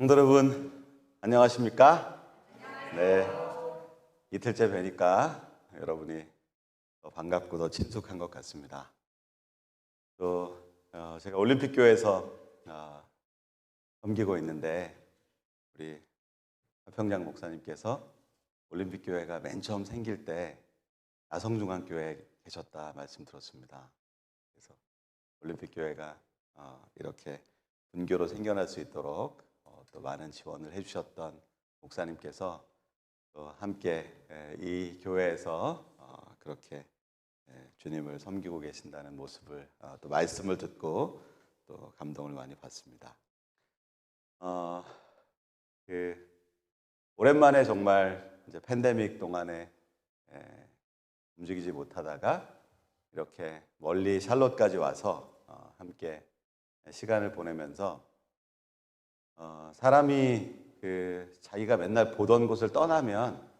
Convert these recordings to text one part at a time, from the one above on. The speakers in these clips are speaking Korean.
성도 여러분, 안녕하십니까? 네, 이틀째 뵈니까 여러분이 더 반갑고 더 친숙한 것 같습니다. 또 제가 올림픽교회에서 섬기고 있는데 우리 화평장 목사님께서 올림픽교회가 맨 처음 생길 때 아성중앙교회에 계셨다 말씀 들었습니다. 그래서 올림픽교회가 이렇게 분교로 생겨날 수 있도록 또 많은 지원을 해주셨던 목사님께서 또 함께 이 교회에서 그렇게 주님을 섬기고 계신다는 모습을 또 말씀을 듣고 또 감동을 많이 받습니다. 오랜만에 정말 이제 팬데믹 동안에 움직이지 못하다가 이렇게 멀리 샬롯까지 와서 함께 시간을 보내면서 사람이 자기가 맨날 보던 곳을 떠나면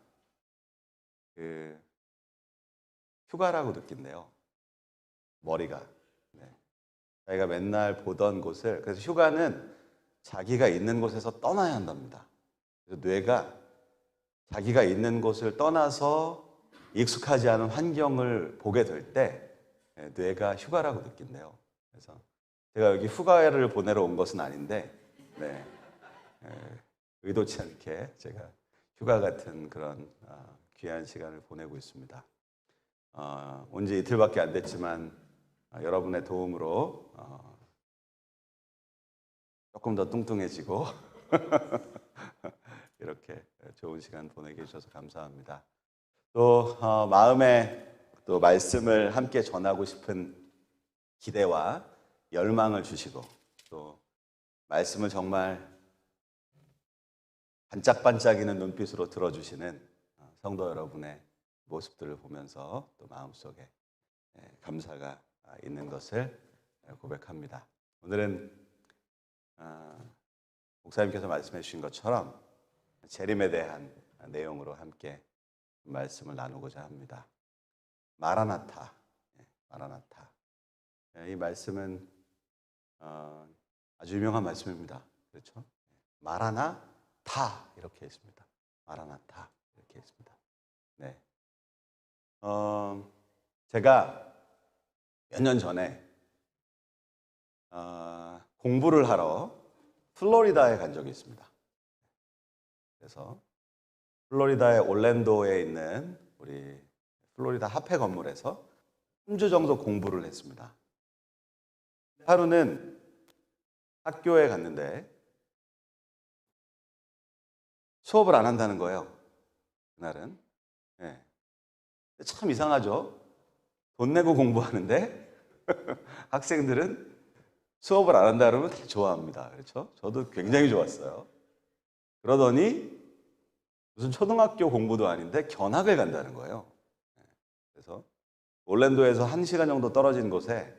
휴가라고 느낀대요. 머리가. 네. 자기가 맨날 보던 곳을, 그래서 휴가는 자기가 있는 곳에서 떠나야 한답니다. 그래서 뇌가 자기가 있는 곳을 떠나서 익숙하지 않은 환경을 보게 될 때 뇌가 휴가라고 느낀대요. 그래서 제가 여기 휴가를 보내러 온 것은 아닌데 네, 의도치 않게 제가 휴가 같은 그런 귀한 시간을 보내고 있습니다. 온 지 이틀밖에 안 됐지만 여러분의 도움으로 조금 더 뚱뚱해지고 이렇게 좋은 시간 보내게 해주셔서 감사합니다. 또 마음에 또 말씀을 함께 전하고 싶은 기대와 열망을 주시고 또 말씀을 정말 반짝반짝이는 눈빛으로 들어주시는 성도 여러분의 모습들을 보면서 또 마음속에 감사가 있는 것을 고백합니다. 오늘은 목사님께서 말씀해 주신 것처럼 재림에 대한 내용으로 함께 말씀을 나누고자 합니다. 마라나타, 마라나타. 이 말씀은 아주 유명한 말씀입니다. 그렇죠? 마라나타 이렇게 있습니다. 마라나타 이렇게 있습니다. 네. 제가 몇 년 전에 공부를 하러 플로리다에 간 적이 있습니다. 그래서 플로리다의 올랜도에 있는 우리 플로리다 화폐 건물에서 3주 정도 공부를 했습니다. 하루는 학교에 갔는데 수업을 안 한다는 거예요. 그날은. 네. 참 이상하죠. 돈 내고 공부하는데 학생들은 수업을 안 한다 그러면 다 좋아합니다. 그렇죠? 저도 굉장히 좋았어요. 그러더니 무슨 초등학교 공부도 아닌데 견학을 간다는 거예요. 그래서 올랜도에서 1시간 정도 떨어진 곳에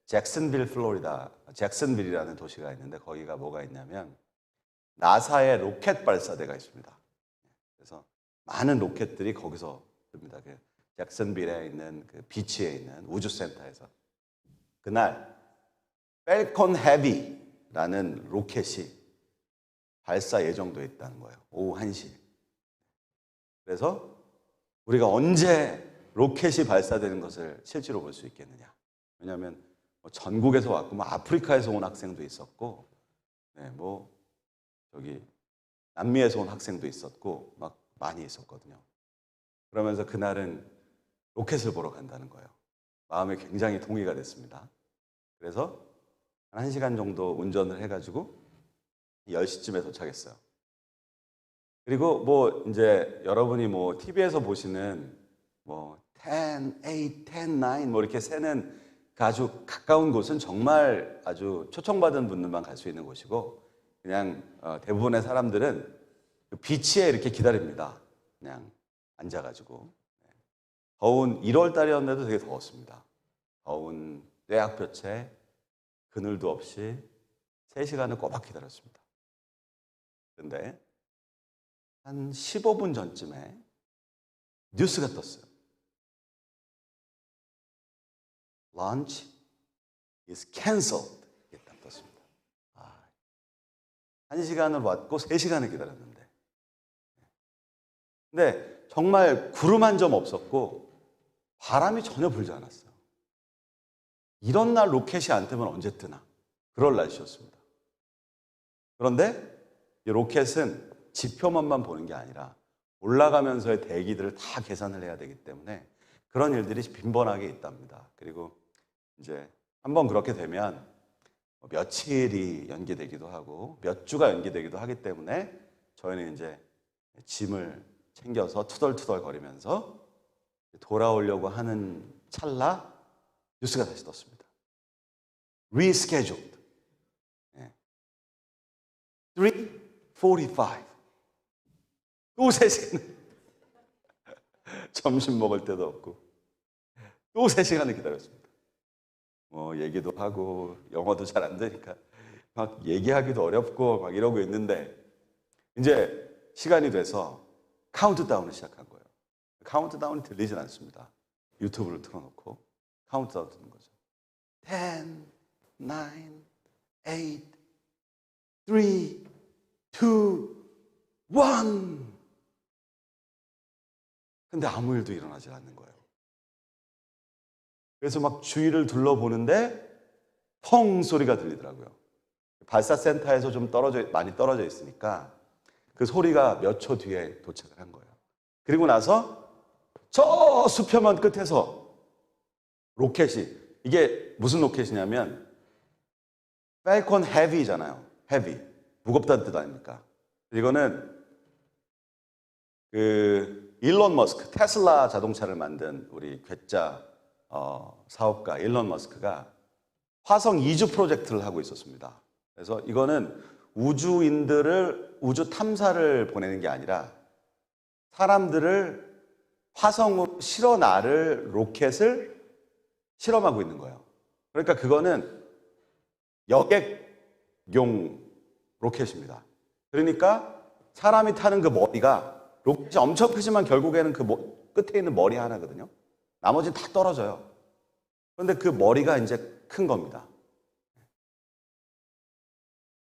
잭슨빌, 플로리다, 잭슨빌이라는 도시가 있는데 거기가 뭐가 있냐면 나사의 로켓 발사대가 있습니다. 그래서 많은 로켓들이 거기서 뜹니다. 잭슨빌에 있는 그 비치에 있는 우주센터에서 그날 펠컨 헤비라는 로켓이 발사 예정돼 있다는 거예요. 오후 1시. 그래서 우리가 언제 로켓이 발사되는 것을 실제로 볼 수 있겠느냐. 왜냐하면 전국에서 왔고 아프리카에서 온 학생도 있었고 저기 남미에서 온 학생도 있었고 막 많이 있었거든요. 그러면서 그날은 로켓을 보러 간다는 거예요. 마음에 굉장히 동의가 됐습니다. 그래서 한 1시간 정도 운전을 해가지고 10시쯤에 도착했어요. 그리고 이제 여러분이 TV에서 보시는 10, 8, 10, 9 이렇게 세는 그 아주 가까운 곳은 정말 아주 초청받은 분들만 갈 수 있는 곳이고 그냥 대부분의 사람들은 그 비치에 이렇게 기다립니다. 그냥 앉아가지고. 더운 1월 달이었는데도 되게 더웠습니다. 더운 떼약볕에 그늘도 없이 3시간을 꼬박 기다렸습니다. 그런데 한 15분 전쯤에 뉴스가 떴어요. Launch is cancelled. 이게 딱 떴습니다. 1시간을 왔고 3시간을 기다렸는데. 근데 정말 구름 한 점 없었고 바람이 전혀 불지 않았어요. 이런 날 로켓이 안 뜨면 언제 뜨나? 그럴 날씨였습니다. 그런데 이 로켓은 지표만만 보는 게 아니라 올라가면서의 대기들을 다 계산을 해야 되기 때문에 그런 일들이 빈번하게 있답니다. 그리고 이제 한번 그렇게 되면 며칠이 연기되기도 하고 몇 주가 연기되기도 하기 때문에 저희는 이제 짐을 챙겨서 투덜투덜 거리면서 돌아오려고 하는 찰나 뉴스가 다시 떴습니다. Rescheduled. 3:45. 또 3시간. 점심 먹을 때도 없고 또 3시간을 기다렸습니다. 얘기도 하고 영어도 잘 안 되니까 막 얘기하기도 어렵고 막 이러고 있는데 이제 시간이 돼서 카운트다운을 시작한 거예요. 카운트다운이 들리진 않습니다. 유튜브를 틀어놓고 카운트다운 듣는 거죠. 10, 9, 8, 3, 2, 1. 근데 아무 일도 일어나지 않는 거예요. 그래서 막 주위를 둘러보는데 펑 소리가 들리더라고요. 발사센터에서 좀 많이 떨어져 있으니까 그 소리가 몇 초 뒤에 도착을 한 거예요. 그리고 나서 저 수표만 끝에서 로켓이, 이게 무슨 로켓이냐면 펠콘 헤비잖아요. 헤비. 무겁다는 뜻 아닙니까? 이거는 일론 머스크, 테슬라 자동차를 만든 우리 괴짜 사업가 일론 머스크가 화성 이주 프로젝트를 하고 있었습니다. 그래서 이거는 우주인들을 우주 탐사를 보내는 게 아니라 사람들을 화성으로 실어 나를 로켓을 실험하고 있는 거예요. 그러니까 그거는 여객용 로켓입니다. 그러니까 사람이 타는 그 머리가 로켓이 엄청 크지만 결국에는 그 끝에 있는 머리 하나거든요. 나머지는 다 떨어져요. 그런데 그 머리가 이제 큰 겁니다.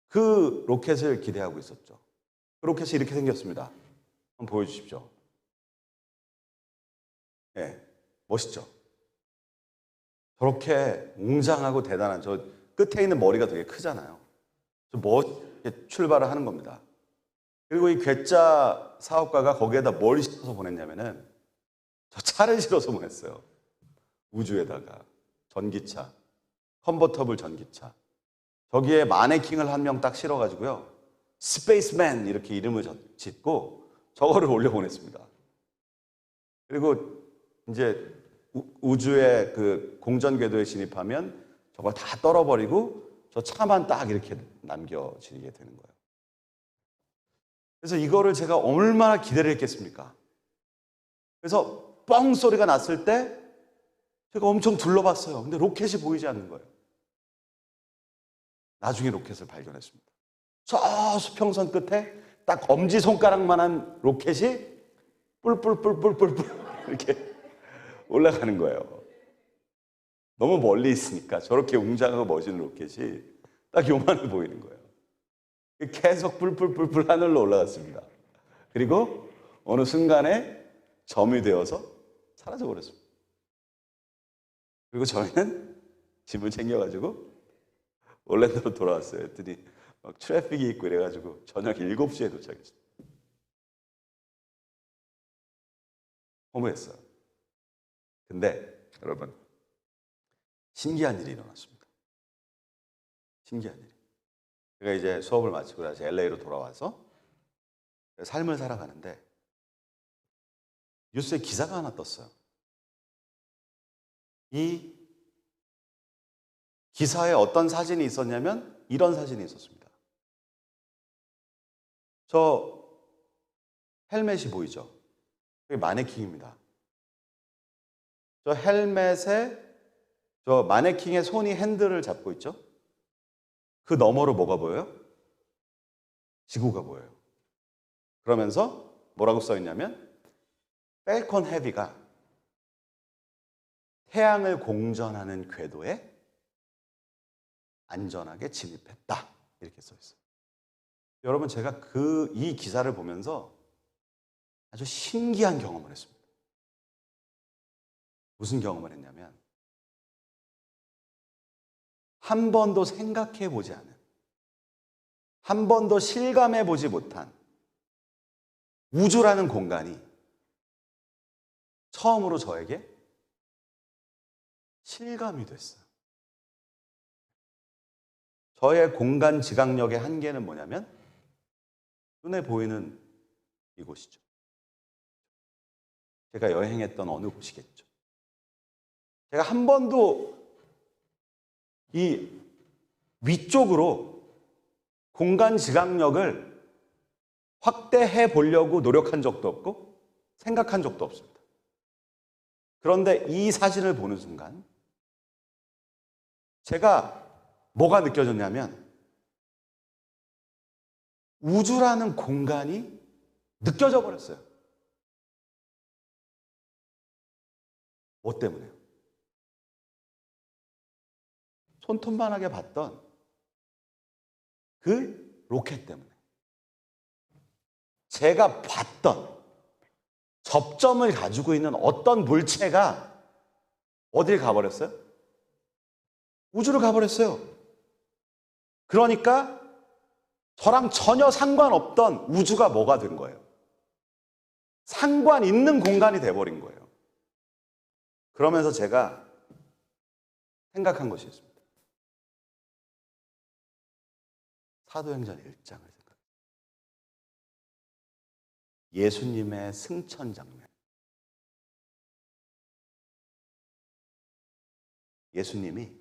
그 로켓을 기대하고 있었죠. 그 로켓이 이렇게 생겼습니다. 한번 보여주십시오. 예, 멋있죠? 저렇게 웅장하고 대단한 저 끝에 있는 머리가 되게 크잖아요. 저 멋있게 출발을 하는 겁니다. 그리고 이 괴짜 사업가가 거기에다 뭘 실어서 보냈냐면은 저 차를 실어서 보냈어요. 우주에다가 전기차, 컨버터블 전기차. 저기에 마네킹을 한 명 딱 실어가지고요. 스페이스맨 이렇게 이름을 짓고 저거를 올려보냈습니다. 그리고 이제 우주의 그 공전 궤도에 진입하면 저걸 다 떨어버리고 저 차만 딱 이렇게 남겨지게 되는 거예요. 그래서 이거를 제가 얼마나 기대를 했겠습니까? 그래서 뻥 소리가 났을 때 제가 엄청 둘러봤어요. 근데 로켓이 보이지 않는 거예요. 나중에 로켓을 발견했습니다. 저 수평선 끝에 딱 엄지손가락만한 로켓이 뿔뿔뿔뿔뿔뿔 이렇게 올라가는 거예요. 너무 멀리 있으니까 저렇게 웅장하고 멋있는 로켓이 딱 요만해 보이는 거예요. 계속 뿔뿔뿔뿔 하늘로 올라갔습니다. 그리고 어느 순간에 점이 되어서 사라져 버렸습니다. 그리고 저희는 짐을 챙겨가지고 올랜도로 돌아왔어요. 했더니 막 트래픽이 있고 이래가지고 저녁 7시에 도착했어요. 허무했어요. 근데 여러분 신기한 일이 일어났습니다. 신기한 일이. 제가 이제 수업을 마치고 다시 LA로 돌아와서 삶을 살아가는데 뉴스에 기사가 하나 떴어요. 이 기사에 어떤 사진이 있었냐면 이런 사진이 있었습니다. 저 헬멧이 보이죠? 그게 마네킹입니다. 저 헬멧에 저 마네킹의 손이 핸들을 잡고 있죠? 그 너머로 뭐가 보여요? 지구가 보여요. 그러면서 뭐라고 써 있냐면 펠콘 헤비가 태양을 공전하는 궤도에 안전하게 진입했다. 이렇게 써 있어요. 여러분, 제가 이 기사를 보면서 아주 신기한 경험을 했습니다. 무슨 경험을 했냐면, 한 번도 생각해 보지 않은, 한 번도 실감해 보지 못한 우주라는 공간이 처음으로 저에게 실감이 됐어요. 저의 공간 지각력의 한계는 뭐냐면 눈에 보이는 이곳이죠. 제가 여행했던 어느 곳이겠죠. 제가 한 번도 이 위쪽으로 공간 지각력을 확대해 보려고 노력한 적도 없고 생각한 적도 없습니다. 그런데 이 사진을 보는 순간 제가 뭐가 느껴졌냐면 우주라는 공간이 느껴져 버렸어요. 뭐 때문에요? 손톱만하게 봤던 그 로켓 때문에. 제가 봤던 접점을 가지고 있는 어떤 물체가 어딜 가버렸어요? 우주를 가버렸어요. 그러니까 저랑 전혀 상관없던 우주가 뭐가 된 거예요? 상관 있는 공간이 돼버린 거예요. 그러면서 제가 생각한 것이 있습니다. 사도행전 1장을 생각해요. 예수님의 승천 장면. 예수님이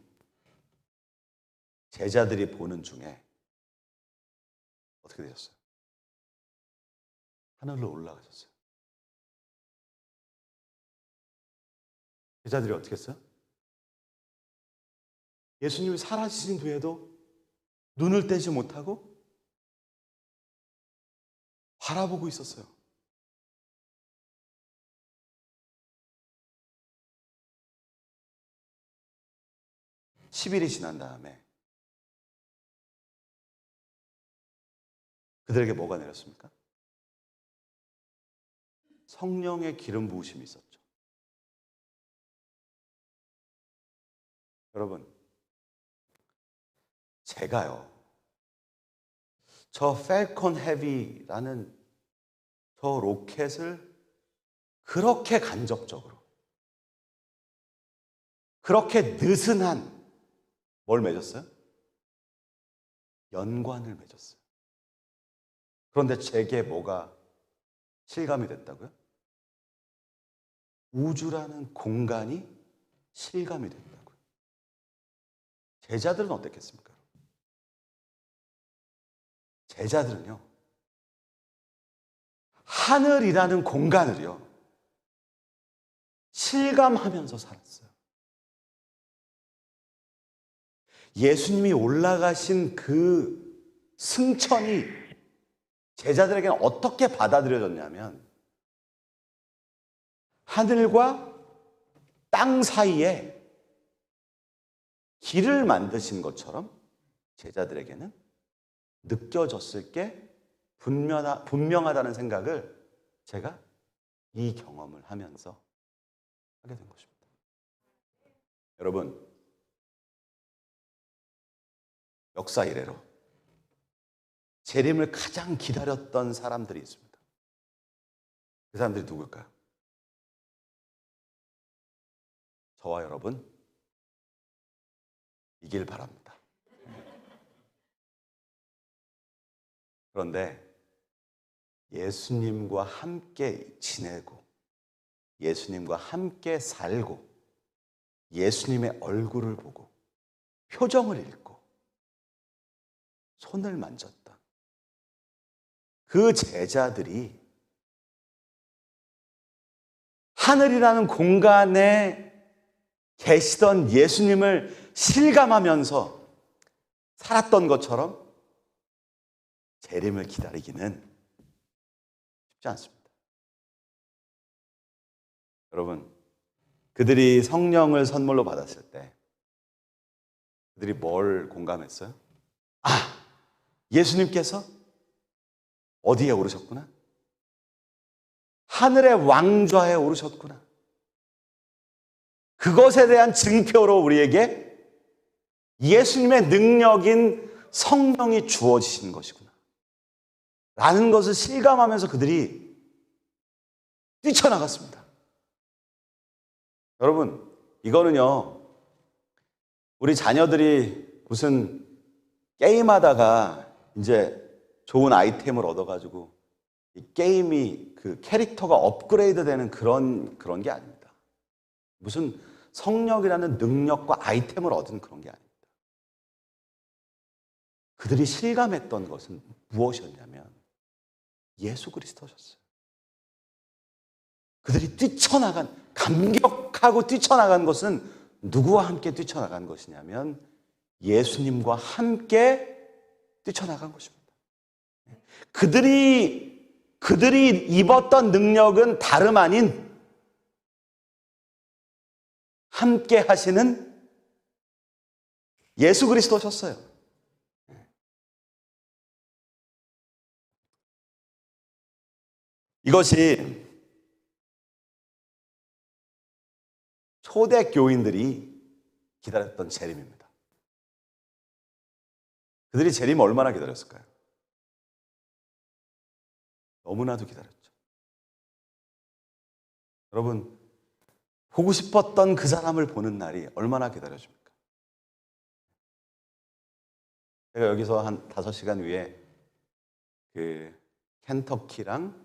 제자들이 보는 중에 어떻게 되셨어요? 하늘로 올라가셨어요. 제자들이 어떻게 했어요? 예수님이 사라지신 뒤에도 눈을 떼지 못하고 바라보고 있었어요. (10일이) 지난 다음에 그들에게 뭐가 내렸습니까? 성령의 기름 부으심이 있었죠. 여러분, 제가요, 저 팰컨 헤비라는 저 로켓을 그렇게 간접적으로, 그렇게 느슨한 뭘 맺었어요? 연관을 맺었어요. 그런데 제게 뭐가 실감이 됐다고요? 우주라는 공간이 실감이 됐다고요. 제자들은 어땠겠습니까? 제자들은요, 하늘이라는 공간을요, 실감하면서 살았어요. 예수님이 올라가신 그 승천이 제자들에게는 어떻게 받아들여졌냐면 하늘과 땅 사이에 길을 만드신 것처럼 제자들에게는 느껴졌을 게 분명하다는 생각을 제가 이 경험을 하면서 하게 된 것입니다. 여러분, 역사 이래로 재림을 가장 기다렸던 사람들이 있습니다. 그 사람들이 누굴까요? 저와 여러분 이길 바랍니다. 그런데 예수님과 함께 지내고 예수님과 함께 살고 예수님의 얼굴을 보고 표정을 읽고 손을 만졌던 그 제자들이 하늘이라는 공간에 계시던 예수님을 실감하면서 살았던 것처럼 재림을 기다리기는 쉽지 않습니다. 여러분, 그들이 성령을 선물로 받았을 때 그들이 뭘 공감했어요? 아, 예수님께서 어디에 오르셨구나? 하늘의 왕좌에 오르셨구나. 그것에 대한 증표로 우리에게 예수님의 능력인 성령이 주어지신 것이구나 라는 것을 실감하면서 그들이 뛰쳐나갔습니다. 여러분, 이거는요, 우리 자녀들이 무슨 게임하다가 이제 좋은 아이템을 얻어가지고 이 게임이 그 캐릭터가 업그레이드 되는 그런 게 아닙니다. 무슨 성령이라는 능력과 아이템을 얻은 그런 게 아닙니다. 그들이 실감했던 것은 무엇이었냐면 예수 그리스도셨어요. 그들이 감격하고 뛰쳐나간 것은 누구와 함께 뛰쳐나간 것이냐면 예수님과 함께 뛰쳐나간 것입니다. 그들이 입었던 능력은 다름 아닌 함께 하시는 예수 그리스도셨어요. 이것이 초대 교인들이 기다렸던 재림입니다. 그들이 재림을 얼마나 기다렸을까요? 너무나도 기다렸죠. 여러분, 보고 싶었던 그 사람을 보는 날이 얼마나 기다려집니까? 제가 여기서 한 5시간 위에 그 켄터키랑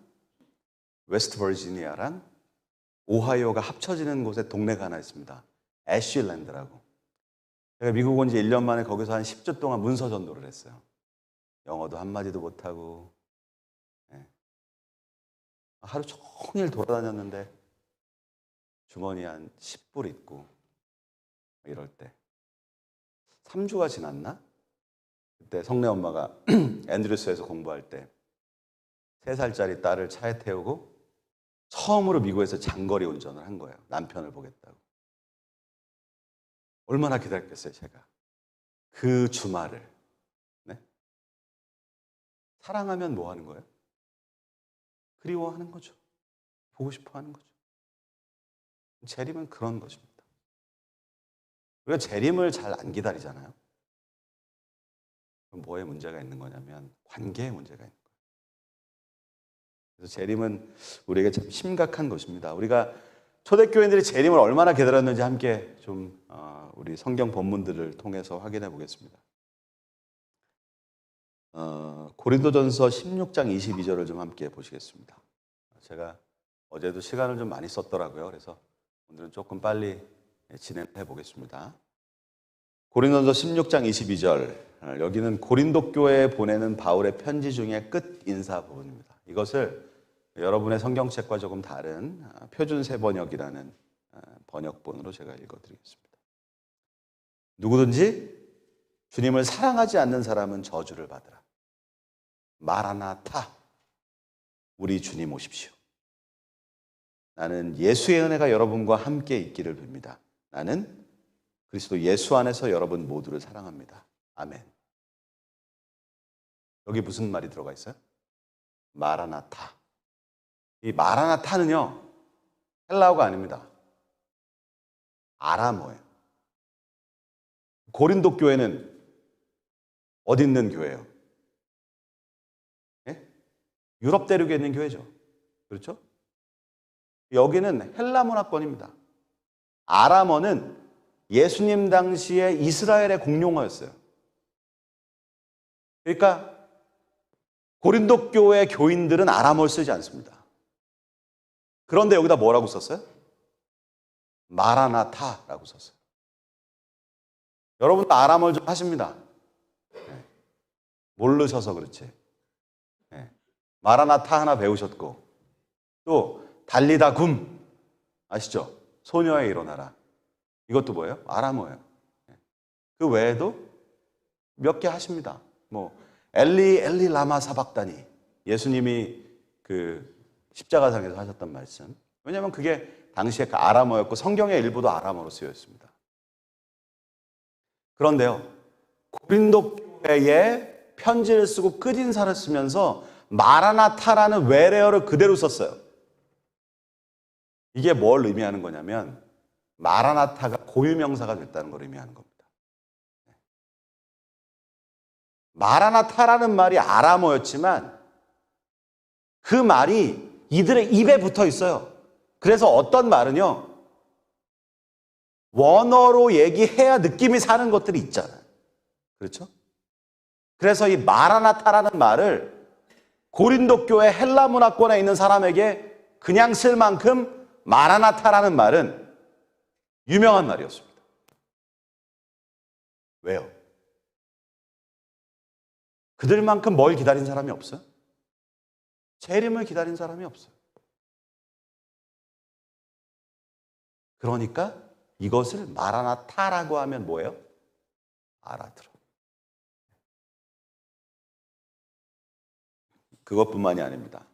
웨스트 버지니아랑 오하이오가 합쳐지는 곳에 동네가 하나 있습니다. 애쉬랜드라고. 제가 미국 온 지 1년 만에 거기서 한 10주 동안 문서 전도를 했어요. 영어도 한마디도 못하고. 하루 종일 돌아다녔는데 주머니에 한 10불 있고 이럴 때 3주가 지났나? 그때 성내 엄마가 앤드루스에서 공부할 때 3살짜리 딸을 차에 태우고 처음으로 미국에서 장거리 운전을 한 거예요. 남편을 보겠다고. 얼마나 기다렸겠어요, 제가. 그 주말을. 네? 사랑하면 뭐 하는 거예요? 그리워하는 거죠. 보고 싶어 하는 거죠. 재림은 그런 것입니다. 우리가 재림을 잘 안 기다리잖아요. 그럼 뭐에 문제가 있는 거냐면 관계에 문제가 있는 거예요. 그래서 재림은 우리에게 참 심각한 것입니다. 우리가 초대교인들이 재림을 얼마나 기다렸는지 함께 좀 우리 성경 본문들을 통해서 확인해 보겠습니다. 고린도전서 16장 22절을 좀 함께 보시겠습니다. 제가 어제도 시간을 좀 많이 썼더라고요. 그래서 오늘은 조금 빨리 진행해 보겠습니다. 고린도전서 16장 22절, 여기는 고린도 교회에 보내는 바울의 편지 중에 끝 인사 부분입니다. 이것을 여러분의 성경책과 조금 다른 표준세 번역이라는 번역본으로 제가 읽어드리겠습니다. 누구든지 주님을 사랑하지 않는 사람은 저주를 받으라. 마라나타, 우리 주님 오십시오. 나는 예수의 은혜가 여러분과 함께 있기를 빕니다. 나는 그리스도 예수 안에서 여러분 모두를 사랑합니다. 아멘. 여기 무슨 말이 들어가 있어요? 마라나타. 이 마라나타는요, 헬라어가 아닙니다. 아람어예요. 고린도 교회는 어디 있는 교회예요? 예? 유럽 대륙에 있는 교회죠. 그렇죠? 여기는 헬라 문화권입니다. 아람어는 예수님 당시에 이스라엘의 공용어였어요. 그러니까 고린도 교회 교인들은 아람어를 쓰지 않습니다. 그런데 여기다 뭐라고 썼어요? 마라나타라고 썼어요. 여러분도 아람어를 좀 하십니다. 모르셔서 그렇지. 마라나타 하나 배우셨고, 또 달리다 굼 아시죠? 소녀에 일어나라. 이것도 뭐예요? 아람어예요. 그 외에도 몇 개 하십니다. 뭐 엘리 엘리 라마 사박다니, 예수님이 그 십자가상에서 하셨던 말씀. 왜냐하면 그게 당시에 그 아람어였고 성경의 일부도 아람어로 쓰여 있습니다. 그런데요, 고린도 교회에 편지를 쓰고 끝인사를 쓰면서 마라나타라는 외래어를 그대로 썼어요. 이게 뭘 의미하는 거냐면 마라나타가 고유명사가 됐다는 걸 의미하는 겁니다. 마라나타라는 말이 아람어였지만 그 말이 이들의 입에 붙어 있어요. 그래서 어떤 말은요, 원어로 얘기해야 느낌이 사는 것들이 있잖아요. 그렇죠? 그래서 이 마라나타라는 말을 고린도 교회 헬라 문화권에 있는 사람에게 그냥 쓸 만큼 마라나타라는 말은 유명한 말이었습니다. 왜요? 그들만큼 뭘 기다린 사람이 없어요? 재림을 기다린 사람이 없어요. 그러니까 이것을 마라나타라고 하면 뭐예요? 알아들어. 그것뿐만이 아닙니다.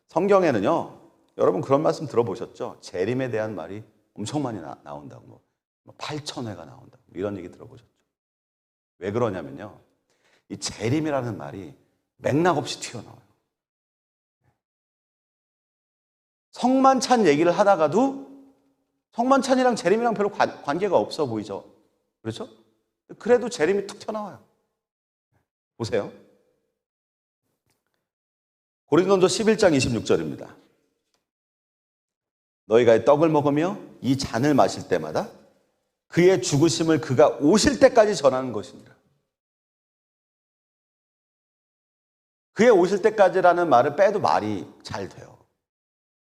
성경에는요, 여러분 그런 말씀 들어보셨죠? 재림에 대한 말이 엄청 많이 나온다고, 뭐 8,000회가 나온다고, 이런 얘기 들어보셨죠? 왜 그러냐면요, 이 재림이라는 말이 맥락 없이 튀어나와요. 성만찬 얘기를 하다가도 성만찬이랑 재림이랑 별로 관계가 없어 보이죠? 그렇죠? 그래도 재림이 툭 튀어나와요. 보세요. 고린도전서 11장 26절입니다. 너희가 이 떡을 먹으며 이 잔을 마실 때마다 그의 죽으심을 그가 오실 때까지 전하는 것이니라. 그의 오실 때까지라는 말을 빼도 말이 잘 돼요.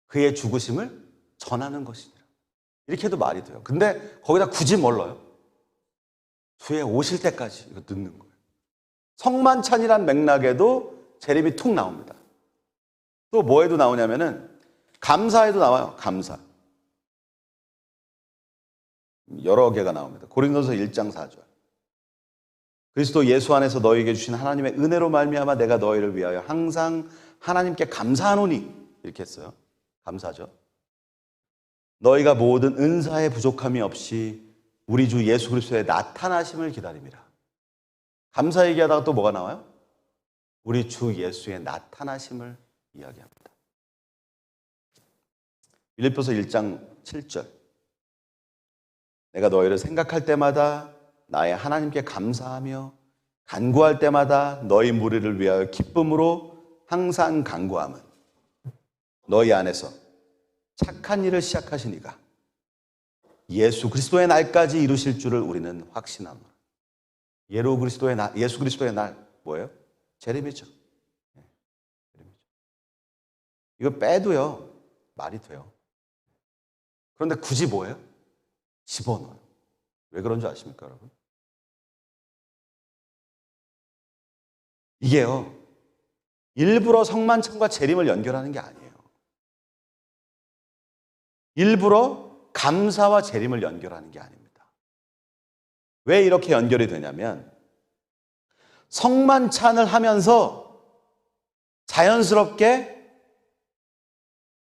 그의 죽으심을 전하는 것이니라. 이렇게 해도 말이 돼요. 근데 거기다 굳이 뭘 넣어요? 주의 오실 때까지 이거 넣는 거예요. 성만찬이란 맥락에도 재림이 툭 나옵니다. 또 뭐에도 나오냐면은 감사에도 나와요. 감사. 여러 개가 나옵니다. 고린도서 1장 4절. 그리스도 예수 안에서 너희에게 주신 하나님의 은혜로 말미암아 내가 너희를 위하여 항상 하나님께 감사하노니, 이렇게 했어요. 감사죠. 너희가 모든 은사에 부족함이 없이 우리 주 예수 그리스도의 나타나심을 기다립니다. 감사 얘기하다가 또 뭐가 나와요? 우리 주 예수의 나타나심을 이야기합니다. 빌립보서 1장 7절. 내가 너희를 생각할 때마다 나의 하나님께 감사하며 간구할 때마다 너희 무리를 위하여 기쁨으로 항상 간구함은 너희 안에서 착한 일을 시작하신 이가 예수 그리스도의 날까지 이루실 줄을 우리는 확신합니다. 예수 그리스도의 날 뭐예요? 재림이죠. 이거 빼도요 말이 돼요. 그런데 굳이 뭐예요? 집어넣어요. 왜 그런 줄 아십니까, 여러분? 이게요, 일부러 성만찬과 재림을 연결하는 게 아니에요. 일부러 감사와 재림을 연결하는 게 아닙니다. 왜 이렇게 연결이 되냐면 성만찬을 하면서 자연스럽게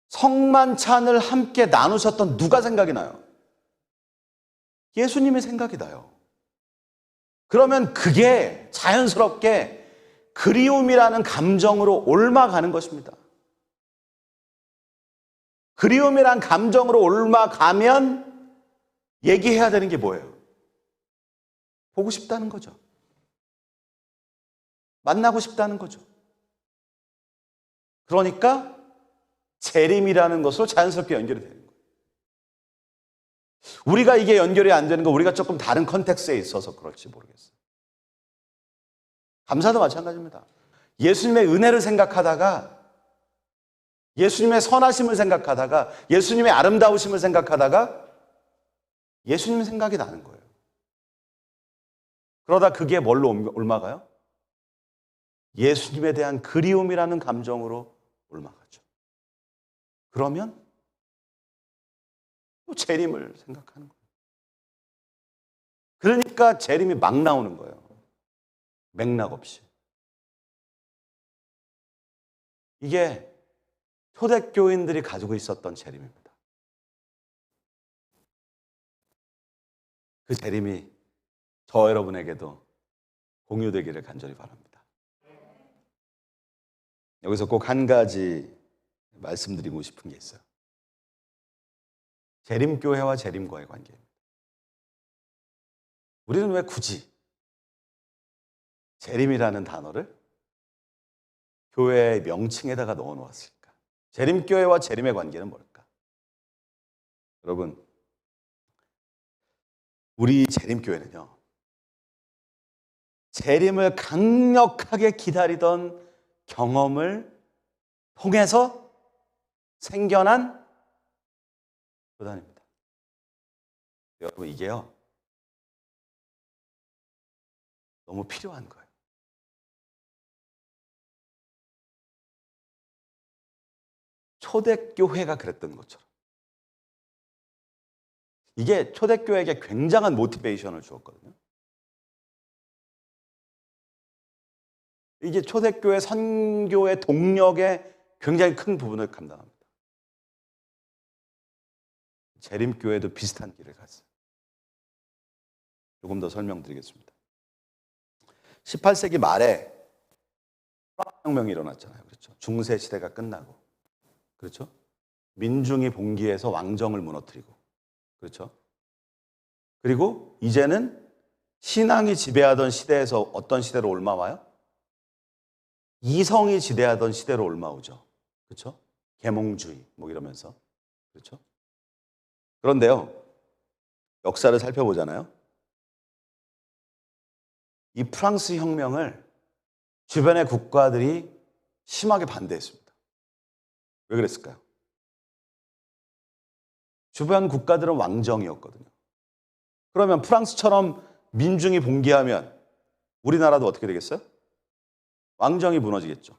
성만찬을 함께 나누셨던 누가 생각이 나요? 예수님이 생각이 나요. 그러면 그게 자연스럽게 그리움이라는 감정으로 옮아가는 것입니다. 그리움이란 감정으로 옮아가면 얘기해야 되는 게 뭐예요? 보고 싶다는 거죠. 만나고 싶다는 거죠. 그러니까 재림이라는 것으로 자연스럽게 연결이 되는 거예요. 우리가 이게 연결이 안 되는 거, 우리가 조금 다른 컨텍스트에 있어서 그럴지 모르겠어요. 감사도 마찬가지입니다. 예수님의 은혜를 생각하다가, 예수님의 선하심을 생각하다가, 예수님의 아름다우심을 생각하다가 예수님 생각이 나는 거예요. 그러다 그게 뭘로 옮아가요? 예수님에 대한 그리움이라는 감정으로 옮아가죠. 그러면 또 재림을 생각하는 거예요. 그러니까 재림이 막 나오는 거예요. 맥락 없이. 이게 초대교인들이 가지고 있었던 재림입니다. 그 재림이 저 여러분에게도 공유되기를 간절히 바랍니다. 여기서 꼭 한 가지 말씀드리고 싶은 게 있어요. 재림교회와 재림과의 관계입니다. 우리는 왜 굳이 재림이라는 단어를 교회의 명칭에다가 넣어 놓았을까? 재림교회와 재림의 관계는 뭘까? 여러분, 우리 재림교회는요, 재림을 강력하게 기다리던 경험을 통해서 생겨난 교단입니다. 여러분, 이게요, 너무 필요한 거예요. 초대교회가 그랬던 것처럼. 이게 초대교회에게 굉장한 모티베이션을 주었거든요. 이게 초대교회 선교의 동력에 굉장히 큰 부분을 감당합니다. 재림교회도 비슷한 길을 갔어요. 조금 더 설명드리겠습니다. 18세기 말에 혁명이 일어났잖아요. 그렇죠? 중세 시대가 끝나고. 그렇죠? 민중이 봉기해서 왕정을 무너뜨리고. 그렇죠? 그리고 이제는 신앙이 지배하던 시대에서 어떤 시대로 옮아와요? 이성이 지배하던 시대로 옮아오죠. 그렇죠? 계몽주의 뭐 이러면서. 그렇죠? 그런데요, 역사를 살펴보잖아요. 이 프랑스 혁명을 주변의 국가들이 심하게 반대했습니다. 왜 그랬을까요? 주변 국가들은 왕정이었거든요. 그러면 프랑스처럼 민중이 봉기하면 우리나라도 어떻게 되겠어요? 왕정이 무너지겠죠.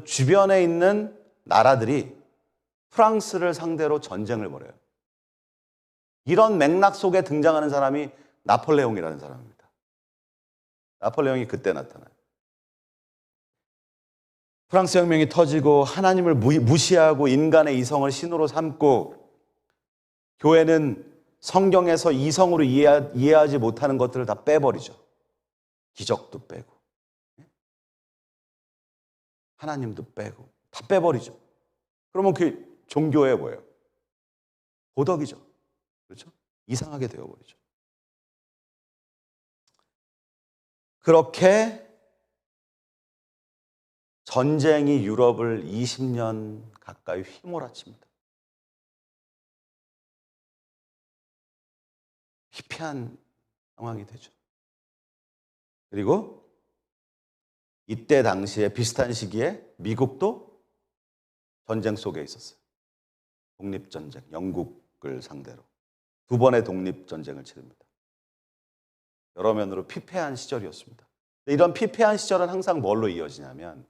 주변에 있는 나라들이 프랑스를 상대로 전쟁을 벌여요. 이런 맥락 속에 등장하는 사람이 나폴레옹이라는 사람입니다. 나폴레옹이 그때 나타나요. 프랑스 혁명이 터지고 하나님을 무시하고 인간의 이성을 신으로 삼고 교회는 성경에서 이성으로 이해하지 못하는 것들을 다 빼버리죠. 기적도 빼고 하나님도 빼고 다 빼버리죠. 그러면 그 종교에 뭐예요? 도덕이죠. 그렇죠? 이상하게 되어버리죠. 그렇게 전쟁이 유럽을 20년 가까이 휘몰아칩니다. 피폐한 상황이 되죠. 그리고 이때 당시에 비슷한 시기에 미국도 전쟁 속에 있었어요. 독립전쟁, 영국을 상대로. 2번의 독립전쟁을 치릅니다. 여러 면으로 피폐한 시절이었습니다. 이런 피폐한 시절은 항상 뭘로 이어지냐면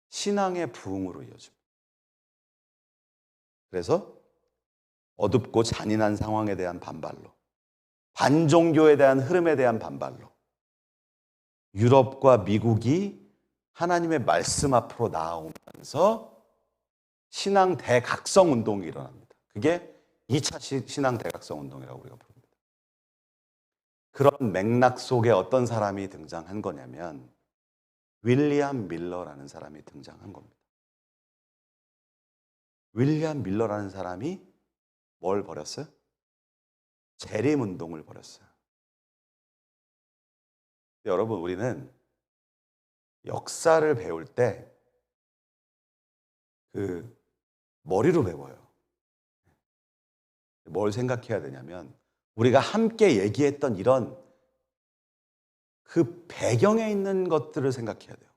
신앙의 부흥으로 이어집니다. 그래서 어둡고 잔인한 상황에 대한 반발로, 반종교에 대한 흐름에 대한 반발로 유럽과 미국이 하나님의 말씀 앞으로 나아오면서 신앙 대각성 운동이 일어납니다. 그게 2차 신앙 대각성 운동이라고 우리가 부릅니다. 그런 맥락 속에 어떤 사람이 등장한 거냐면 윌리엄 밀러라는 사람이 등장한 겁니다. 윌리엄 밀러라는 사람이 뭘 벌였어요? 재림 운동을 벌였어요. 여러분, 우리는 역사를 배울 때 머리로 배워요. 뭘 생각해야 되냐면 우리가 함께 얘기했던 이런 그 배경에 있는 것들을 생각해야 돼요.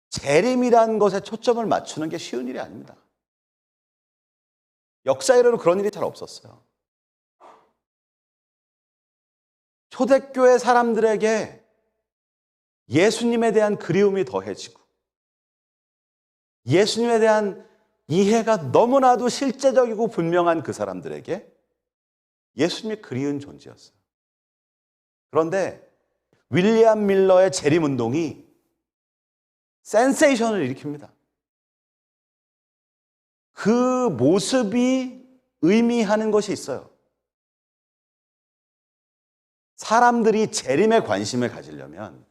재림이라는 것에 초점을 맞추는 게 쉬운 일이 아닙니다. 역사 이래로 그런 일이 잘 없었어요. 초대교회 사람들에게 예수님에 대한 그리움이 더해지고 예수님에 대한 이해가 너무나도 실제적이고 분명한 그 사람들에게 예수님이 그리운 존재였어요. 그런데 윌리엄 밀러의 재림운동이 센세이션을 일으킵니다. 그 모습이 의미하는 것이 있어요. 사람들이 재림에 관심을 가지려면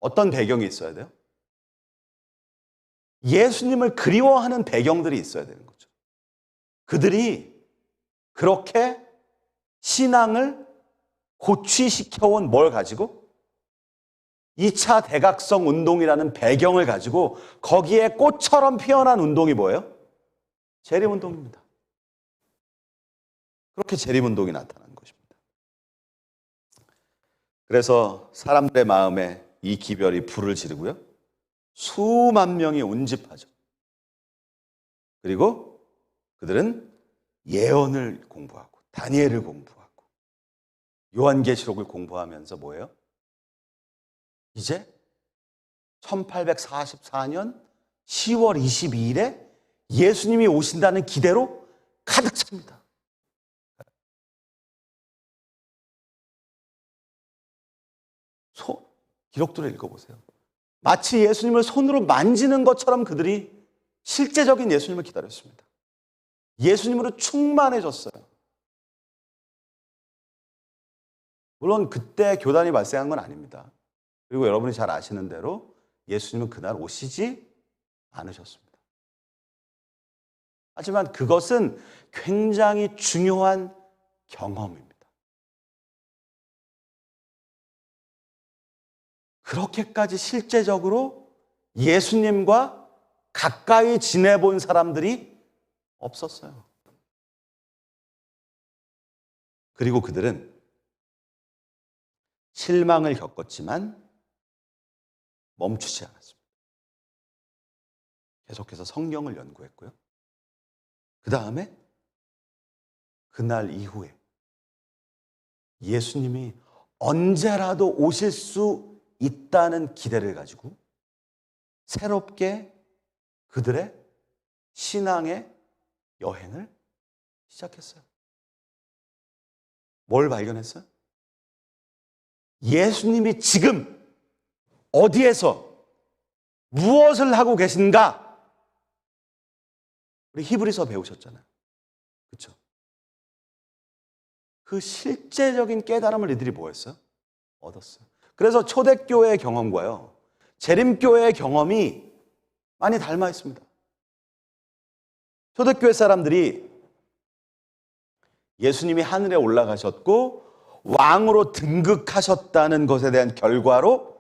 어떤 배경이 있어야 돼요? 예수님을 그리워하는 배경들이 있어야 되는 거죠. 그들이 그렇게 신앙을 고취시켜온 뭘 가지고? 2차 대각성 운동이라는 배경을 가지고 거기에 꽃처럼 피어난 운동이 뭐예요? 재림운동입니다. 그렇게 재림운동이 나타난 것입니다. 그래서 사람들의 마음에 이 기별이 불을 지르고요. 수만 명이 운집하죠. 그리고 그들은 예언을 공부하고 다니엘을 공부하고 요한계시록을 공부하면서 뭐예요? 이제 1844년 10월 22일에 예수님이 오신다는 기대로 가득 찹니다. 기록들을 읽어보세요. 마치 예수님을 손으로 만지는 것처럼 그들이 실제적인 예수님을 기다렸습니다. 예수님으로 충만해졌어요. 물론 그때 교단이 발생한 건 아닙니다. 그리고 여러분이 잘 아시는 대로 예수님은 그날 오시지 않으셨습니다. 하지만 그것은 굉장히 중요한 경험입니다. 그렇게까지 실제적으로 예수님과 가까이 지내본 사람들이 없었어요. 그리고 그들은 실망을 겪었지만 멈추지 않았습니다. 계속해서 성경을 연구했고요. 그 다음에 그날 이후에 예수님이 언제라도 오실 수 있다는 기대를 가지고 새롭게 그들의 신앙의 여행을 시작했어요. 뭘 발견했어요? 예수님이 지금 어디에서 무엇을 하고 계신가? 우리 히브리서 배우셨잖아요. 그렇죠? 그 실제적인 깨달음을 이들이 뭐였어요? 얻었어요. 그래서 초대교회의 경험과요, 재림교회의 경험이 많이 닮아 있습니다. 초대교회 사람들이 예수님이 하늘에 올라가셨고 왕으로 등극하셨다는 것에 대한 결과로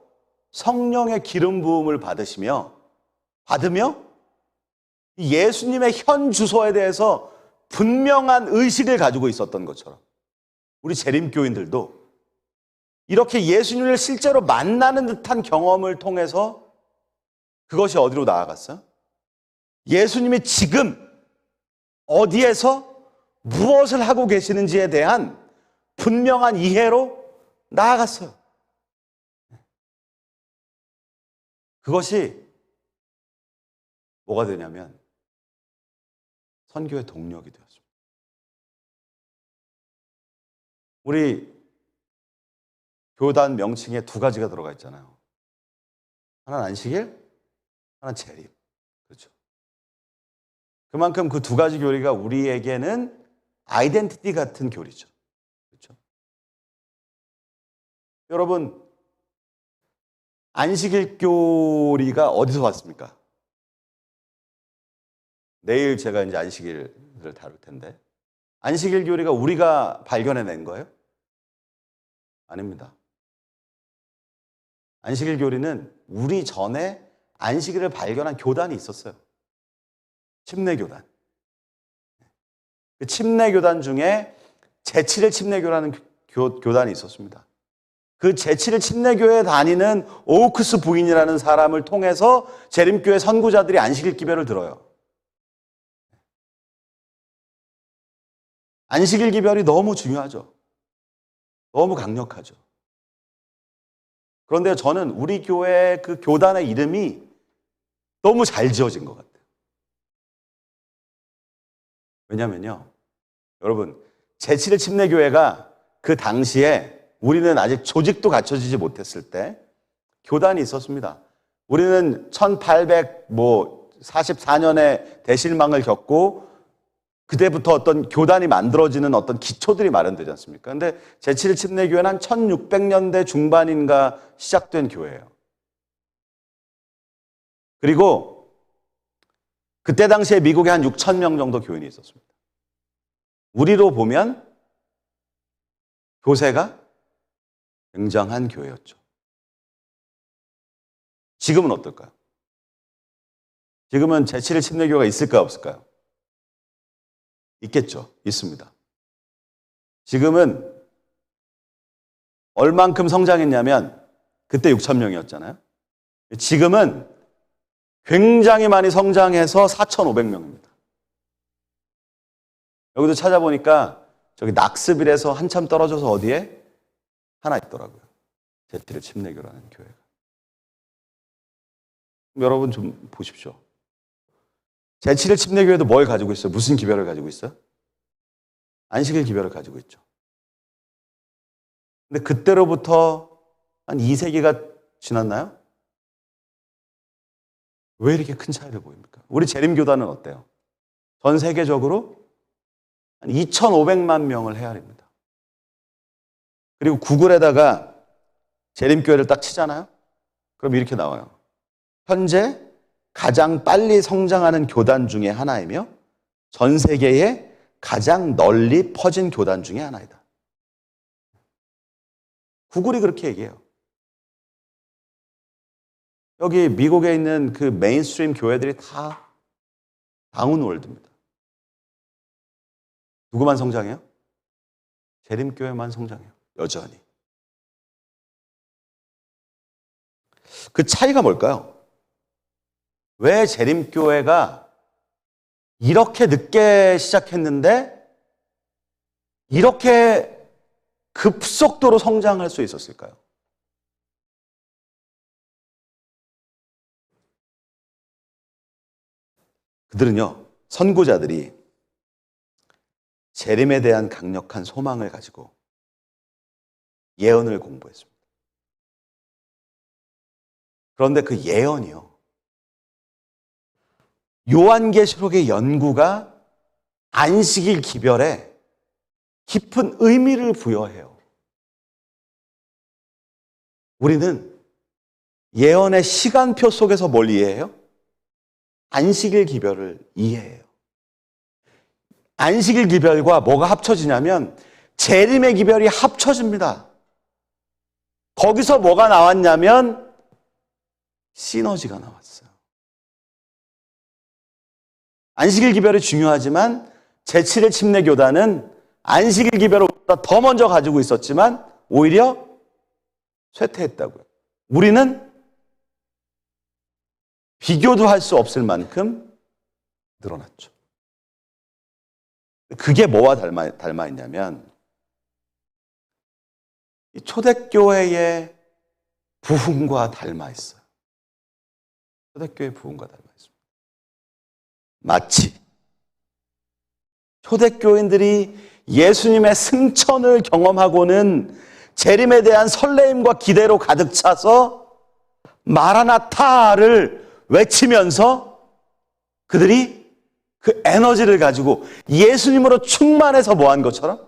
성령의 기름 부음을 받으며 예수님의 현 주소에 대해서 분명한 의식을 가지고 있었던 것처럼 우리 재림교인들도 이렇게 예수님을 실제로 만나는 듯한 경험을 통해서 그것이 어디로 나아갔어요? 예수님이 지금 어디에서 무엇을 하고 계시는지에 대한 분명한 이해로 나아갔어요. 그것이 뭐가 되냐면 선교의 동력이 되었습니다. 우리 교단 명칭에 두 가지가 들어가 있잖아요. 하나는 안식일, 하나는 재림. 그렇죠. 그만큼 그 두 가지 교리가 우리에게는 아이덴티티 같은 교리죠. 그렇죠. 여러분, 안식일 교리가 어디서 왔습니까? 내일 제가 이제 안식일을 다룰 텐데, 안식일 교리가 우리가 발견해낸 거예요? 아닙니다. 안식일 교리는 우리 전에 안식일을 발견한 교단이 있었어요. 침례교단. 그 침례교단 중에 제7일 침례교라는 교단이 있었습니다. 그 제7일 침례교회에 다니는 오우크스 부인이라는 사람을 통해서 재림교회 선구자들이 안식일 기별을 들어요. 안식일 기별이 너무 중요하죠. 너무 강력하죠. 그런데 저는 우리 교회 그 교단의 이름이 너무 잘 지어진 것 같아요. 왜냐면요, 여러분, 제7일 침례교회가 그 당시에 우리는 아직 조직도 갖춰지지 못했을 때 교단이 있었습니다. 우리는 1844년에 대실망을 겪고 그때부터 어떤 교단이 만들어지는 어떤 기초들이 마련되지 않습니까? 근데 제7일 침례교회는 한 1600년대 중반인가 시작된 교회예요. 그리고 그때 당시에 미국에 한 6천 명 정도 교인이 있었습니다. 우리로 보면 교세가 굉장한 교회였죠. 지금은 어떨까요? 지금은 제7일 침례교회가 있을까요, 없을까요? 있겠죠. 있습니다. 지금은 얼만큼 성장했냐면 그때 6천 명이었잖아요. 지금은 굉장히 많이 성장해서 4,500명입니다. 여기도 찾아보니까 저기 낙스빌에서 한참 떨어져서 어디에 하나 있더라고요. 제7일 침례교라는 교회가. 여러분 좀 보십시오. 제7일 침례교회도 뭘 가지고 있어요? 무슨 기별을 가지고 있어요? 안식일 기별을 가지고 있죠. 근데 그때로부터 한 2세기가 지났나요? 왜 이렇게 큰 차이를 보입니까? 우리 재림교단은 어때요? 전 세계적으로 한 2,500만 명을 헤아립니다. 그리고 구글에다가 재림교회를 딱 치잖아요? 그럼 이렇게 나와요. 현재 가장 빨리 성장하는 교단 중에 하나이며 전 세계에 가장 널리 퍼진 교단 중에 하나이다. 구글이 그렇게 얘기해요. 여기 미국에 있는 그 메인스트림 교회들이 다 다운월드입니다. 누구만 성장해요? 재림교회만 성장해요. 여전히. 그 차이가 뭘까요? 왜 재림교회가 이렇게 늦게 시작했는데 이렇게 급속도로 성장할 수 있었을까요? 그들은요, 선구자들이 재림에 대한 강력한 소망을 가지고 예언을 공부했습니다. 그런데 그 예언이요, 요한계시록의 연구가 안식일 기별에 깊은 의미를 부여해요. 우리는 예언의 시간표 속에서 뭘 이해해요? 안식일 기별을 이해해요. 안식일 기별과 뭐가 합쳐지냐면 재림의 기별이 합쳐집니다. 거기서 뭐가 나왔냐면 시너지가 나왔어요. 안식일 기별이 중요하지만 제7일 침례교단은 안식일 기별보다 더 먼저 가지고 있었지만 오히려 쇠퇴했다고요. 우리는 비교도 할 수 없을 만큼 늘어났죠. 그게 뭐와 닮아 있냐면 초대교회의 부흥과 닮아 있어요. 초대교회의 부흥과 닮아 있습니다. 마치 초대교인들이 예수님의 승천을 경험하고는 재림에 대한 설레임과 기대로 가득 차서 마라나타를 외치면서 그들이 그 에너지를 가지고 예수님으로 충만해서 뭐한 것처럼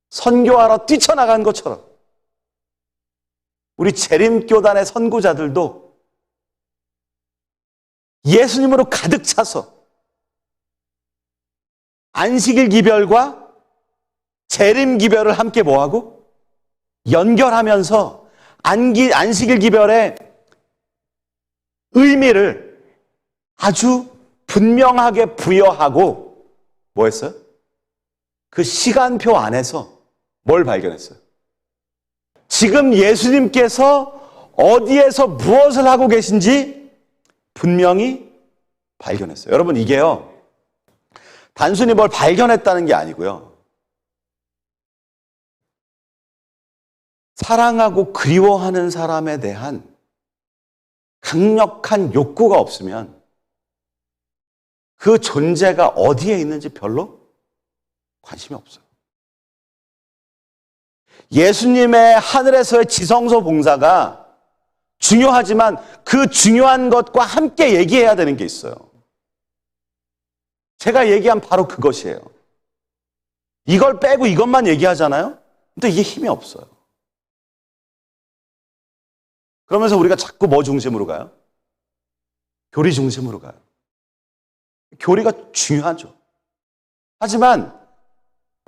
선교하러 뛰쳐나간 것처럼 우리 재림교단의 선구자들도 예수님으로 가득 차서 안식일 기별과 재림 기별을 함께 뭐하고 연결하면서 안식일 기별의 의미를 아주 분명하게 부여하고 뭐 했어요? 그 시간표 안에서 뭘 발견했어요? 지금 예수님께서 어디에서 무엇을 하고 계신지 분명히 발견했어요. 여러분, 이게요, 단순히 뭘 발견했다는 게 아니고요, 사랑하고 그리워하는 사람에 대한 강력한 욕구가 없으면 그 존재가 어디에 있는지 별로 관심이 없어요. 예수님의 하늘에서의 지성소 봉사가 중요하지만 그 중요한 것과 함께 얘기해야 되는 게 있어요. 제가 얘기한 바로 그것이에요. 이걸 빼고 이것만 얘기하잖아요? 근데 이게 힘이 없어요. 그러면서 우리가 자꾸 뭐 중심으로 가요? 교리 중심으로 가요. 교리가 중요하죠. 하지만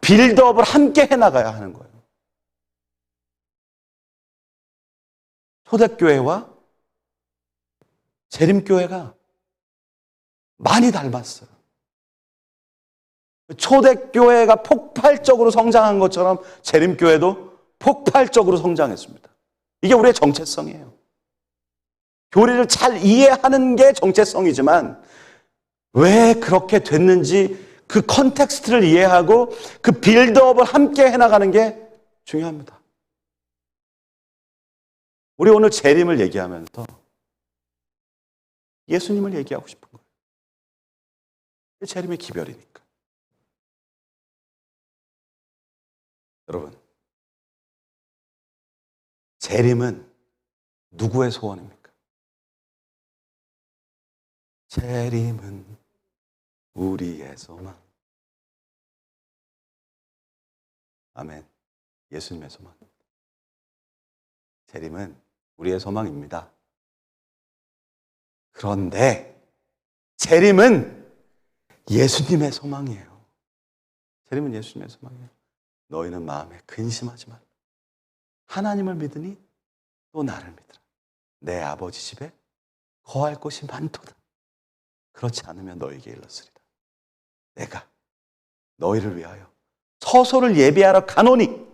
빌드업을 함께 해나가야 하는 거예요. 초대교회와 재림교회가 많이 닮았어요. 초대교회가 폭발적으로 성장한 것처럼 재림교회도 폭발적으로 성장했습니다. 이게 우리의 정체성이에요. 교리를 잘 이해하는 게 정체성이지만 왜 그렇게 됐는지 그 컨텍스트를 이해하고 그 빌드업을 함께 해나가는 게 중요합니다. 우리 오늘 재림을 얘기하면서 예수님을 얘기하고 싶은 거예요. 재림의 기별이니까. 여러분, 재림은 누구의 소원입니까? 재림은 우리의 소망. 아멘. 예수님의 소망입니다. 재림은 우리의 소망입니다. 그런데 재림은 예수님의 소망이에요. 재림은 예수님의 소망이에요. 너희는 마음에 근심하지 말라. 하나님을 믿으니 또 나를 믿으라. 내 아버지 집에 거할 곳이 많도다. 그렇지 않으면 너희에게 일렀으리다. 내가 너희를 위하여 처소를 예비하러 가노니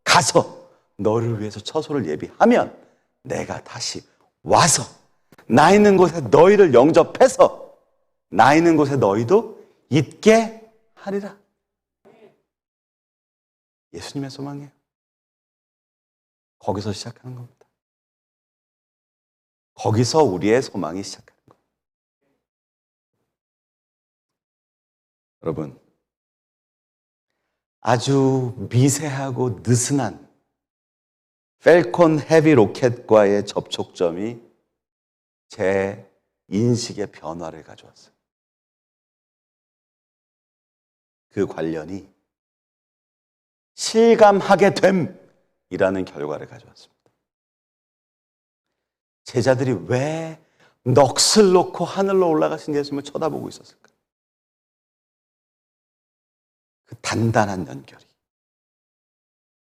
가서 너희를 위해서 처소를 예비하면 내가 다시 와서 나 있는 곳에 너희를 영접해서 나 있는 곳에 너희도 있게 하리라. 예수님의 소망이에요. 거기서 시작하는 겁니다. 거기서 우리의 소망이 시작하는 거예요. 여러분, 아주 미세하고 느슨한 펠콘 헤비 로켓과의 접촉점이 제 인식의 변화를 가져왔어요. 그 관련이 실감하게 됨이라는 결과를 가져왔습니다. 제자들이 왜 넋을 놓고 하늘로 올라가신 예수님을 쳐다보고 있었을까? 그 단단한 연결이,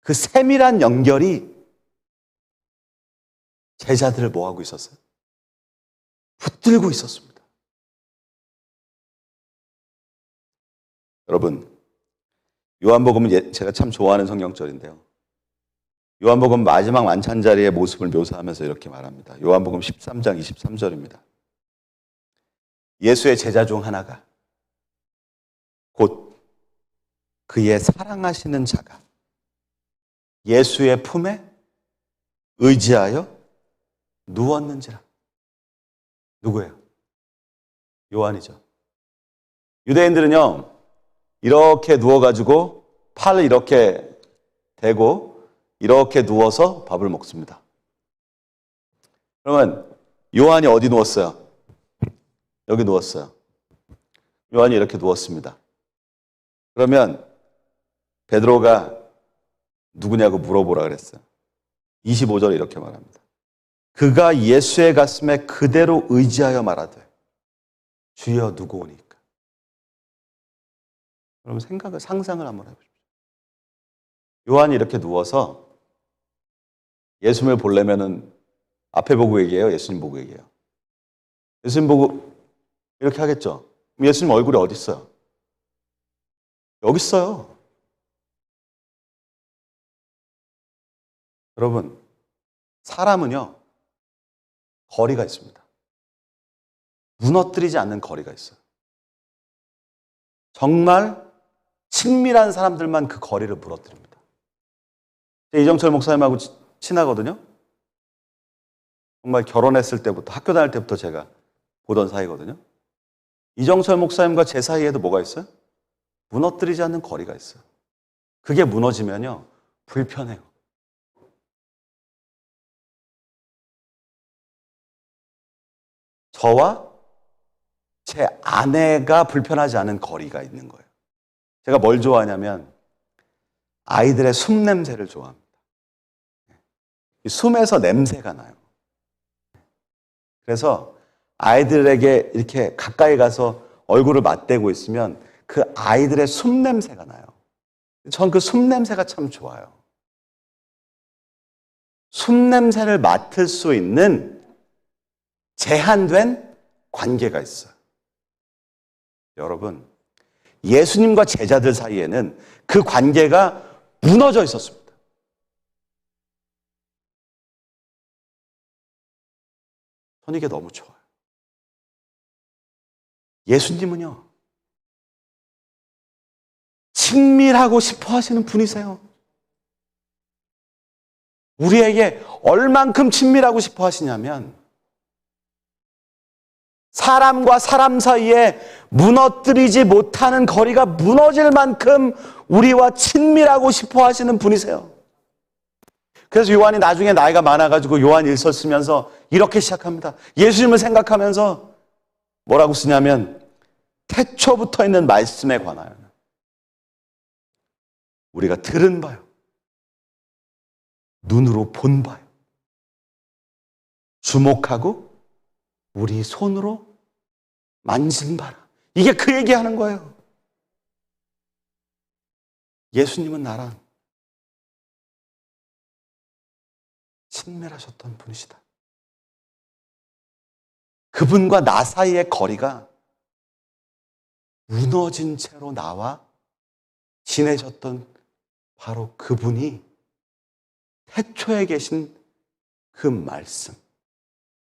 그 세밀한 연결이 제자들을 뭐하고 있었어요? 붙들고 있었습니다. 여러분, 요한복음은 제가 참 좋아하는 성경절인데요. 요한복음 마지막 만찬 자리의 모습을 묘사하면서 이렇게 말합니다. 요한복음 13장 23절입니다. 예수의 제자 중 하나가 곧 그의 사랑하시는 자가 예수의 품에 의지하여 누웠는지라. 누구예요? 요한이죠. 유대인들은요, 이렇게 누워가지고 팔을 이렇게 대고 이렇게 누워서 밥을 먹습니다. 그러면 요한이 어디 누웠어요? 여기 누웠어요. 요한이 이렇게 누웠습니다. 그러면 베드로가 누구냐고 물어보라 그랬어요. 25절에 이렇게 말합니다. 그가 예수의 가슴에 그대로 의지하여 말하되 주여 누구오니까. 여러분 상상을 한번 해보십시오. 요한이 이렇게 누워서 예수님을 보려면은 앞에 보고 얘기해요? 예수님 보고 얘기해요? 예수님 보고 이렇게 하겠죠? 예수님 얼굴이 어디 있어요? 여기 있어요. 여러분, 사람은요, 거리가 있습니다. 무너뜨리지 않는 거리가 있어요. 정말 친밀한 사람들만 그 거리를 무너뜨립니다. 이정철 목사님하고 친하거든요. 정말 결혼했을 때부터, 학교 다닐 때부터 제가 보던 사이거든요. 이정철 목사님과 제 사이에도 뭐가 있어요? 무너뜨리지 않는 거리가 있어요. 그게 무너지면요, 불편해요. 저와 제 아내가 불편하지 않은 거리가 있는 거예요. 제가 뭘 좋아하냐면 아이들의 숨 냄새를 좋아합니다. 이 숨에서 냄새가 나요. 그래서 아이들에게 이렇게 가까이 가서 얼굴을 맞대고 있으면 그 아이들의 숨 냄새가 나요. 전 그 숨 냄새가 참 좋아요. 숨 냄새를 맡을 수 있는 제한된 관계가 있어요. 여러분, 예수님과 제자들 사이에는 그 관계가 무너져 있었습니다. 전 이게 너무 좋아요. 예수님은요, 친밀하고 싶어 하시는 분이세요. 우리에게 얼만큼 친밀하고 싶어 하시냐면, 사람과 사람 사이에 무너뜨리지 못하는 거리가 무너질 만큼 우리와 친밀하고 싶어 하시는 분이세요. 그래서 요한이 나중에 나이가 많아가지고 요한 일서 쓰면서 이렇게 시작합니다. 예수님을 생각하면서 뭐라고 쓰냐면, 태초부터 있는 말씀에 관하여 우리가 들은 바요, 눈으로 본 바요, 주목하고 우리 손으로 만진 바라. 이게 그 얘기하는 거예요. 예수님은 나랑 친밀하셨던 분이시다. 그분과 나 사이의 거리가 무너진 채로 나와 지내셨던 바로 그분이 태초에 계신 그 말씀,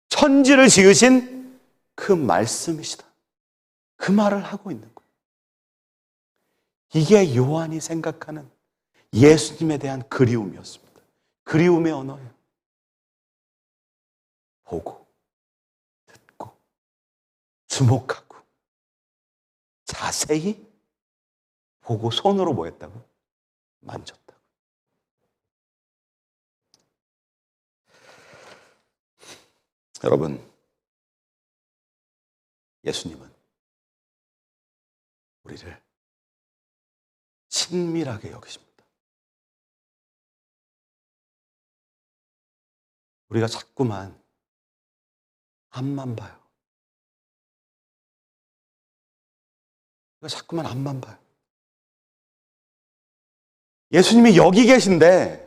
천지를 지으신 그 말씀이시다. 그 말을 하고 있는 거예요. 이게 요한이 생각하는 예수님에 대한 그리움이었습니다. 그리움의 언어예요. 보고, 듣고, 주목하고, 자세히 보고 손으로 뭐 했다고? 만졌다고. 여러분, 예수님은 우리를 친밀하게 여기십니다. 우리가 자꾸만 앞만 봐요. 우리가 자꾸만 앞만 봐요. 예수님이 여기 계신데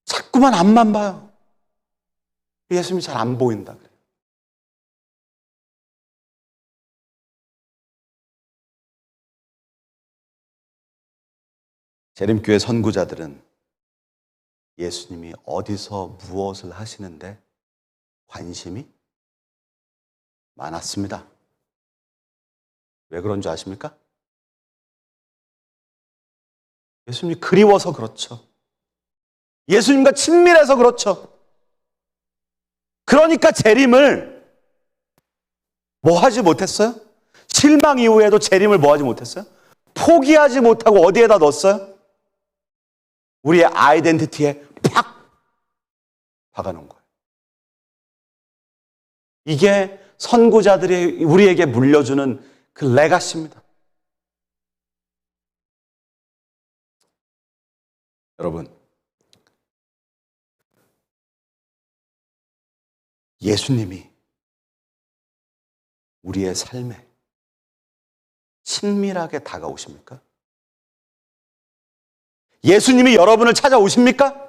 자꾸만 앞만 봐요. 예수님이 잘 안 보인다 그래요. 재림교회 선구자들은 예수님이 어디서 무엇을 하시는데 관심이 많았습니다. 왜 그런 줄 아십니까? 예수님이 그리워서 그렇죠. 예수님과 친밀해서 그렇죠. 그러니까 재림을 뭐 하지 못했어요? 실망 이후에도 재림을 뭐 하지 못했어요? 포기하지 못하고 어디에다 넣었어요? 우리의 아이덴티티에 팍 박아놓은 거예요. 이게 선구자들이 우리에게 물려주는 그 레가시입니다. 여러분, 예수님이 우리의 삶에 친밀하게 다가오십니까? 예수님이 여러분을 찾아오십니까?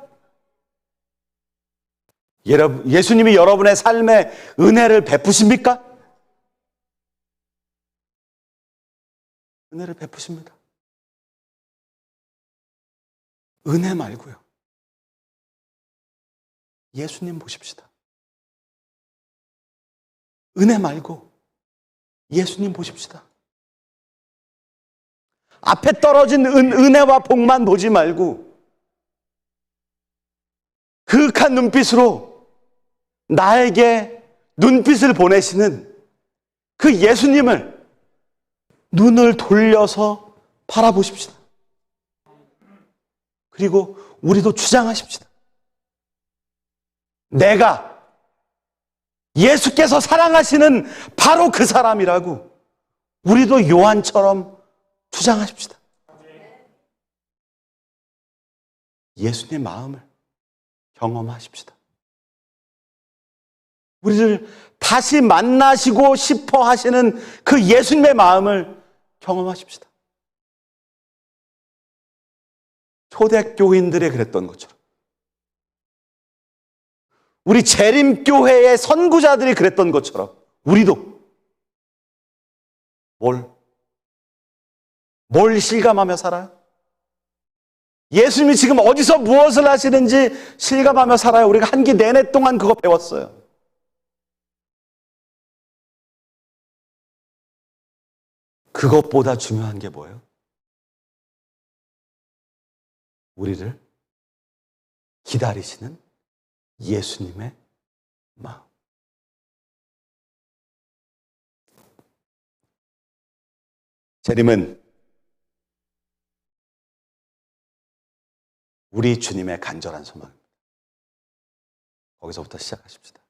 예수님이 여러분의 삶에 은혜를 베푸십니까? 은혜를 베푸십니다. 은혜 말고요. 예수님 보십시다. 은혜 말고 예수님 보십시다. 앞에 떨어진 은혜와 복만 보지 말고 그윽한 눈빛으로 나에게 눈빛을 보내시는 그 예수님을 눈을 돌려서 바라보십시다. 그리고 우리도 주장하십시다. 내가 예수께서 사랑하시는 바로 그 사람이라고 우리도 요한처럼 주장하십시다. 예수님의 마음을 경험하십시다. 우리를 다시 만나시고 싶어 하시는 그 예수님의 마음을 경험하십시다. 초대교인들이 그랬던 것처럼, 우리 재림교회의 선구자들이 그랬던 것처럼 우리도 뭘 실감하며 살아요? 예수님이 지금 어디서 무엇을 하시는지 실감하며 살아요. 우리가 한 기 내내 동안 그거 배웠어요. 그것보다 중요한 게 뭐예요? 우리를 기다리시는 예수님의 마음. 재림은 우리 주님의 간절한 소망입니다. 거기서부터 시작하십시다.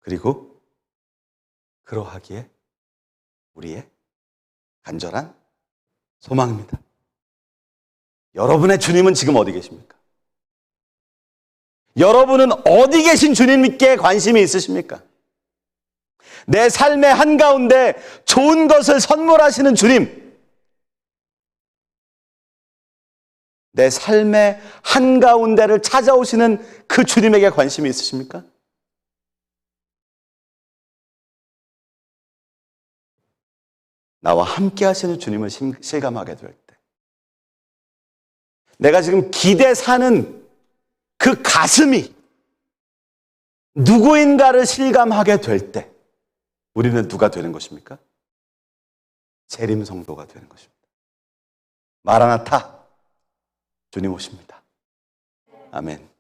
그리고 그러하기에 우리의 간절한 소망입니다. 여러분의 주님은 지금 어디 계십니까? 여러분은 어디 계신 주님께 관심이 있으십니까? 내 삶의 한가운데 좋은 것을 선물하시는 주님, 내 삶의 한가운데를 찾아오시는 그 주님에게 관심이 있으십니까? 나와 함께 하시는 주님을 실감하게 될 때, 내가 지금 기대 사는 그 가슴이 누구인가를 실감하게 될 때, 우리는 누가 되는 것입니까? 재림 성도가 되는 것입니다. 마라나타, 주님 오십니다. 아멘.